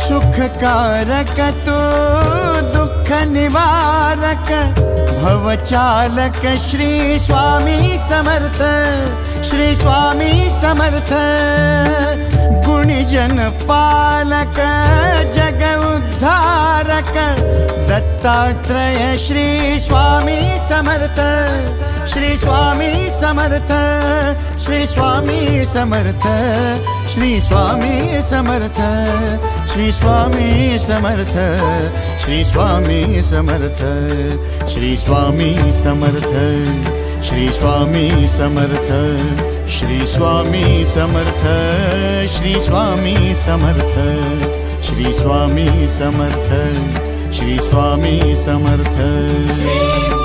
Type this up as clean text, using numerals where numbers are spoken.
सुखकारक तू दुःख निवारक भवचालक श्री स्वामी समर्थ, श्री स्वामी समर्थ। गुणीजन पालक जग उद्धारक दत्तात्रेय श्री स्वामी समर्थ, श्री स्वामी समर्थ, श्री स्वामी समर्थ, श्री स्वामी समर्थ, श्री स्वामी समर्थ, श्री स्वामी समर्थ, श्री स्वामी समर्थ, श्री स्वामी समर्थ, श्री स्वामी समर्थ, श्री स्वामी समर्थ, श्री स्वामी समर्थ, श्री स्वामी समर्थ।